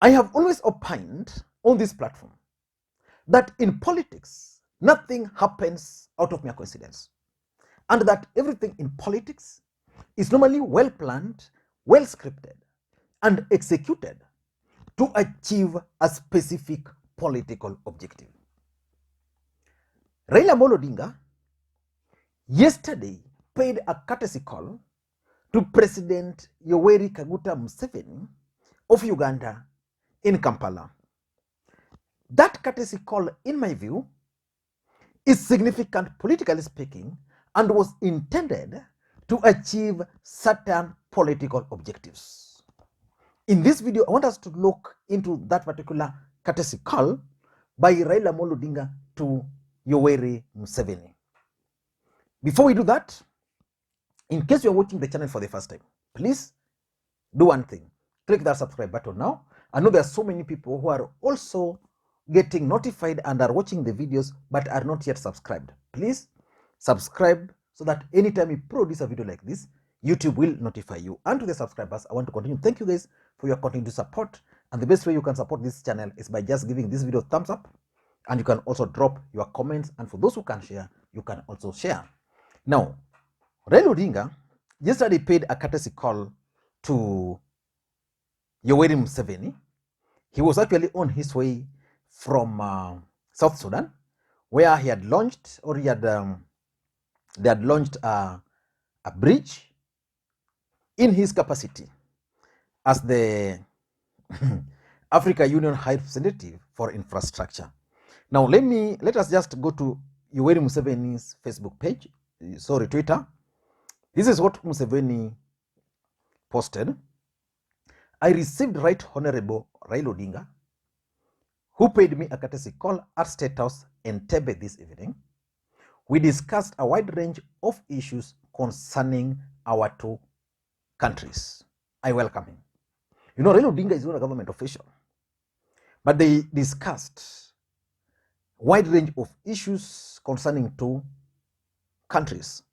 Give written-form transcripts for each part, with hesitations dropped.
I have always opined on this platform that in politics, nothing happens out of mere coincidence, and that everything in politics is normally well planned, well scripted, and executed to achieve a specific political objective. Raila Odinga yesterday paid a courtesy call to President Yoweri Museveni of Uganda in Kampala. That courtesy call, in my view, is significant politically speaking and was intended to achieve certain political objectives. In this video, I want us to look into that particular courtesy call by Raila Odinga to Yoweri Museveni. Before we do that, in case you're watching the channel for the first time, please do one thing. Click that subscribe button now. I know there are so many people who are also getting notified and are watching the videos but are not yet subscribed. Please subscribe so that anytime we produce a video like this, YouTube will notify you. And to the subscribers, I want to continue. Thank you guys for your continued support. And the best way you can support this channel is by just giving this video a thumbs up. And you can also drop your comments. And for those who can share, you can also share. Now, Raila Odinga yesterday paid a courtesy call to Yoweri Museveni. He was actually on his way from South Sudan, where he had launched, or they had launched a bridge in his capacity as the Africa Union High Representative for Infrastructure. Now, let us just go to Yoweri Museveni's Facebook page, Twitter. This is what Museveni posted. I received Right Honorable Raila Odinga, who paid me a courtesy call at State House Entebbe this evening. We discussed a wide range of issues concerning our two countries. I welcome him. You know, Raila Odinga is not a government official, but they discussed a wide range of issues concerning two countries.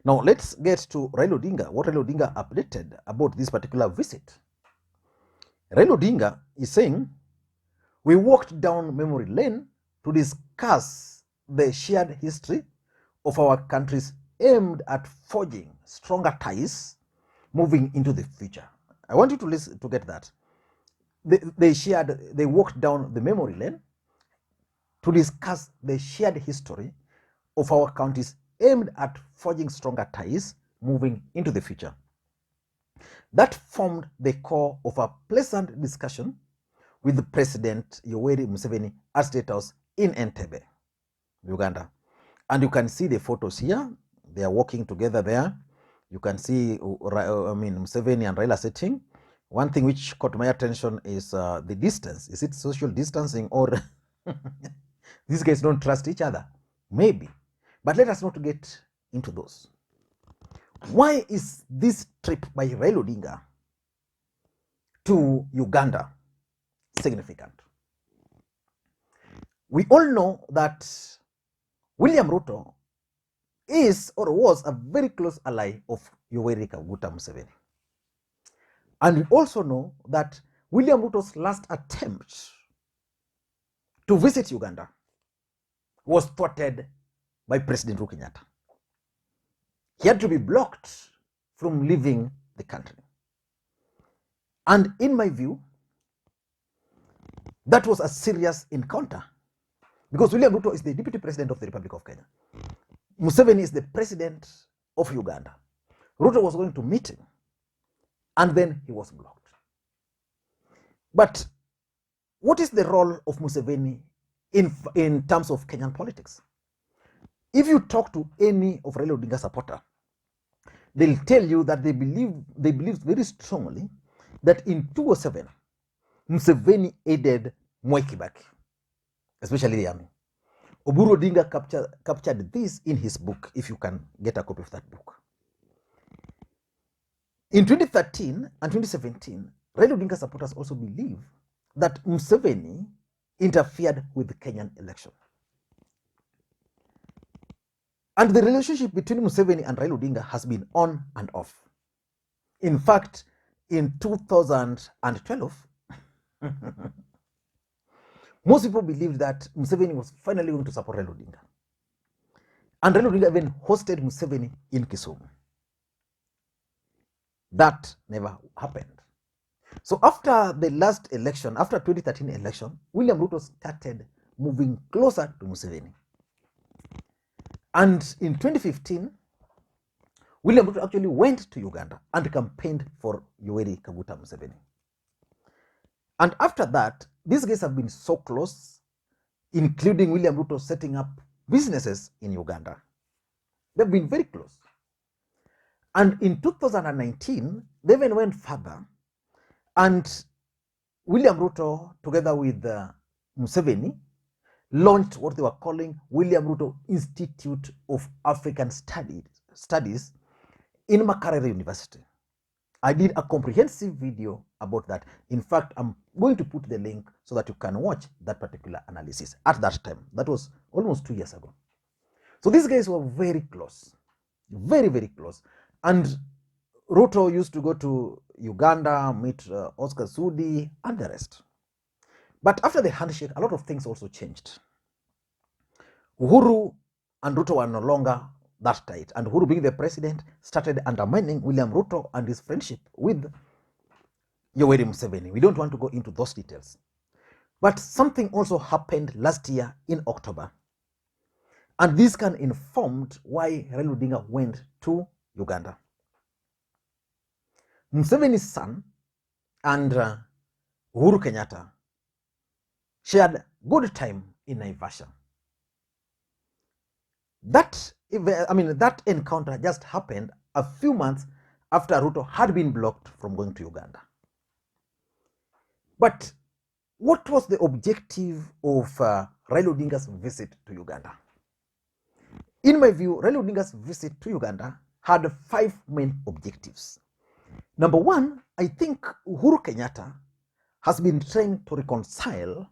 Now, let's get to Raila Odinga, what Raila Odinga updated about this particular visit. Raila Odinga is saying, we walked down memory lane to discuss the shared history of our countries aimed at forging stronger ties moving into the future. I want you to listen to get that. They walked down the memory lane to discuss the shared history of our countries aimed at forging stronger ties moving into the future. That formed the core of a pleasant discussion with President Yoweri Museveni at State House in Entebbe, Uganda. And you can see the photos here. They are walking together there. You can see Museveni and Raila sitting. One thing which caught my attention is the distance. Is it social distancing, or these guys don't trust each other? Maybe. But let us not get into those. Why is this trip by Raila Odinga to Uganda significant? We all know that William Ruto is or was a very close ally of Yoweri Museveni. And we also know that William Ruto's last attempt to visit Uganda was thwarted by President Uhuru Kenyatta. He had to be blocked from leaving the country. And in my view, that was a serious encounter, because William Ruto is the Deputy President of the Republic of Kenya. Museveni is the President of Uganda. Ruto was going to meet him, and then he was blocked. But what is the role of Museveni in terms of Kenyan politics? If you talk to any of Raila Odinga supporter, they'll tell you that they believe very strongly that in 2007, Museveni aided Mwai Kibaki, especially the army. Uhuru Odinga captured this in his book, if you can get a copy of that book. In 2013 and 2017, Raila Odinga supporters also believe that Museveni interfered with the Kenyan election. And the relationship between Museveni and Raila Odinga has been on and off. In fact, in 2012, Most people believed that Museveni was finally going to support Raila Odinga. And Raila Odinga even hosted Museveni in Kisumu. That never happened. So after the last election, after 2013 election, William Ruto started moving closer to Museveni. And in 2015, William Ruto actually went to Uganda and campaigned for Yoweri Kaguta Museveni. And after that, these guys have been so close, including William Ruto setting up businesses in Uganda. They've been very close. And in 2019, they even went further, and William Ruto, together with Museveni, launched what they were calling William Ruto Institute of African Studies in Makerere University. I did a comprehensive video about that. In fact, I'm going to put the link so that you can watch that particular analysis at that time. That was almost 2 years ago. So these guys were very close, very, very close. And Ruto used to go to Uganda, meet Oscar Sudi, and the rest. But after the handshake, a lot of things also changed. Uhuru and Ruto were no longer that tight. And Uhuru, being the president, started undermining William Ruto and his friendship with Yoweri Museveni. We don't want to go into those details. But something also happened last year in October. And this can informed why Raila Odinga went to Uganda. Museveni's son and Uhuru Kenyatta shared good time in Naivasha. That encounter just happened a few months after Ruto had been blocked from going to Uganda. But what was the objective of Raila Odinga's visit to Uganda? In my view, Raila Odinga's visit to Uganda had 5 main objectives. Number one, I think Uhuru Kenyatta has been trying to reconcile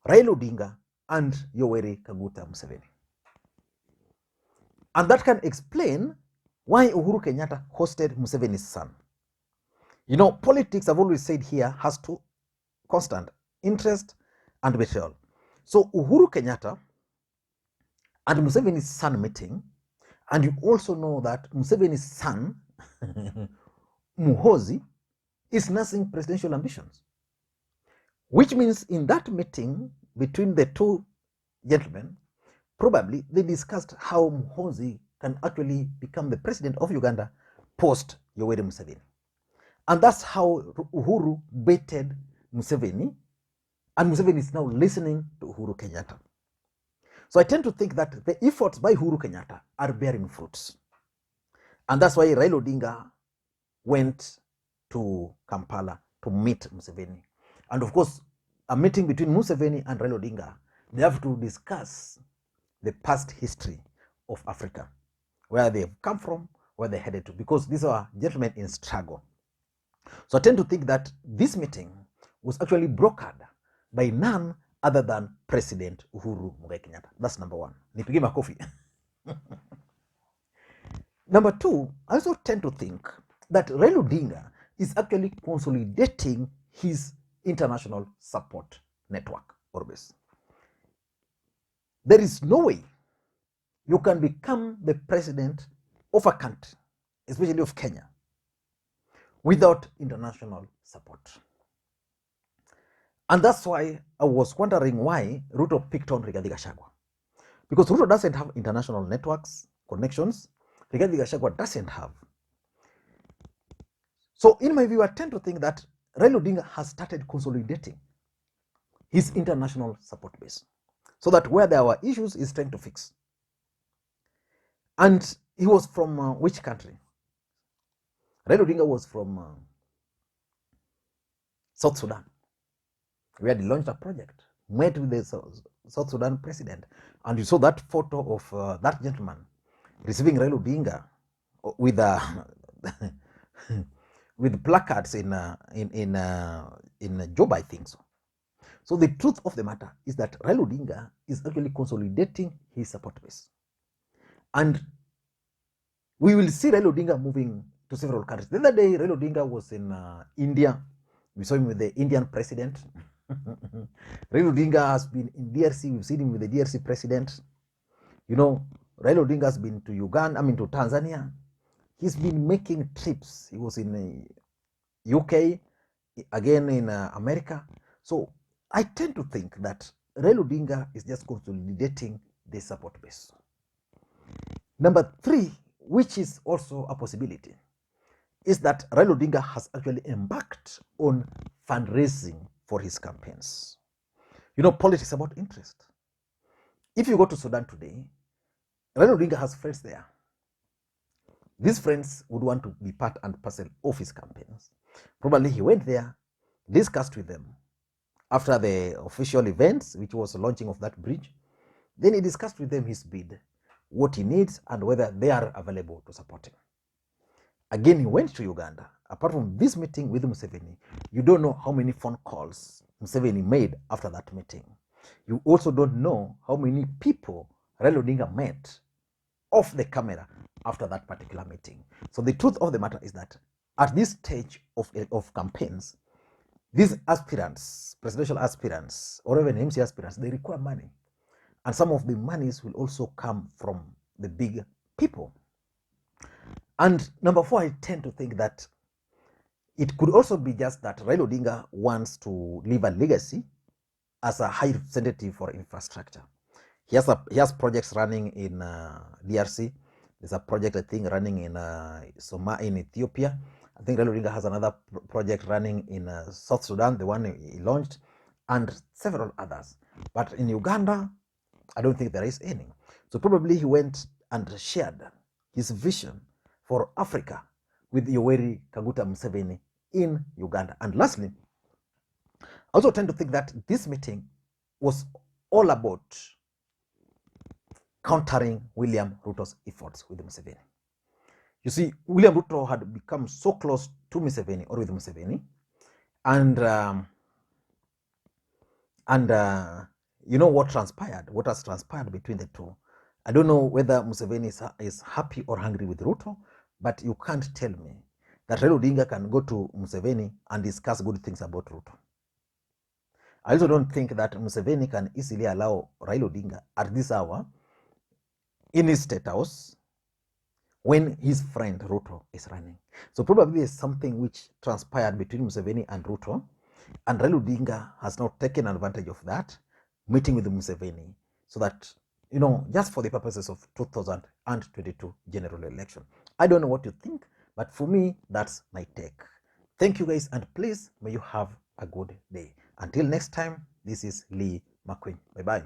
Raila Odinga and Yoweri Kaguta Museveni. And that can explain why Uhuru Kenyatta hosted Museveni's son. You know, politics, I've always said here, has two constant: interest and betrayal. So Uhuru Kenyatta and Museveni's son meeting, and you also know that Museveni's son, Muhoozi, is nursing presidential ambitions. Which means in that meeting between the two gentlemen, probably they discussed how Muhoozi can actually become the president of Uganda post Yoweri Museveni. And that's how Uhuru baited Museveni, and Museveni is now listening to Uhuru Kenyatta. So I tend to think that the efforts by Uhuru Kenyatta are bearing fruits. And that's why Raila Odinga went to Kampala to meet Museveni. And of course, a meeting between Museveni and Raila Odinga, they have to discuss the past history of Africa, where they've come from, where they're headed to, because these are gentlemen in struggle. So I tend to think that this meeting was actually brokered by none other than President Uhuru Kenyatta. That's number one. Nipige makofi. Number two, I also tend to think that Raila Odinga is actually consolidating his international support network or base. There is no way you can become the president of a country, especially of Kenya, without international support. And that's why I was wondering why Ruto picked on Rigathi Gachagua. Because Ruto doesn't have international networks, connections. Rigathi Gachagua doesn't have. So in my view, I tend to think that Raila Odinga has started consolidating his international support base, so that where there were issues, he's trying to fix. And he was from which country? Raila Odinga was from South Sudan, where they launched a project, met with the South Sudan president, and you saw that photo of that gentleman receiving Raila Odinga with with placards in Job, I think so. So the truth of the matter is that Raila Odinga is actually consolidating his support base. And we will see Raila Odinga moving to several countries. The other day, Raila Odinga was in India. We saw him with the Indian president. Raila Odinga has been in DRC. We've seen him with the DRC president. You know, Raila Odinga has been to Uganda, to Tanzania. He's been making trips. He was in UK, again in America. So I tend to think that Raila Odinga is just consolidating the support base. Number three, which is also a possibility, is that Raila Odinga has actually embarked on fundraising for his campaigns. You know, politics is about interest. If you go to Sudan today, Raila Odinga has friends there. These friends would want to be part and parcel of his campaigns. Probably he went there, discussed with them after the official events, which was the launching of that bridge. Then he discussed with them his bid, what he needs, and whether they are available to support him. Again, he went to Uganda. Apart from this meeting with Museveni, you don't know how many phone calls Museveni made after that meeting. You also don't know how many people Raila Odinga met off the camera after that particular meeting. So the truth of the matter is that at this stage of campaigns, these aspirants, presidential aspirants, or even MC aspirants, they require money. And some of the monies will also come from the big people. And number four, I tend to think that it could also be just that Raila Odinga wants to leave a legacy as a high representative for infrastructure. He has projects running in DRC. There's a project, I think, running in in Ethiopia. I think Raila Odinga has another project running in South Sudan, the one he launched, and several others. But in Uganda, I don't think there is any. So probably he went and shared his vision for Africa with Yoweri Kaguta Museveni in Uganda. And lastly, I also tend to think that this meeting was all about countering William Ruto's efforts with Museveni. You see, William Ruto had become so close to Museveni or with Museveni, and you know what transpired, what has transpired between the two. I don't know whether Museveni is happy or angry with Ruto, but you can't tell me that Raila Odinga can go to Museveni and discuss good things about Ruto. I also don't think that Museveni can easily allow Raila Odinga at this hour in his state house when his friend Ruto is running. So probably there's something which transpired between Museveni and Ruto, and Raila Odinga has now taken advantage of that, meeting with Museveni, so that, you know, just for the purposes of 2022 general election. I don't know what you think, but for me, that's my take. Thank you guys, and please, may you have a good day. Until next time, this is Lee Makwiny. Bye-bye.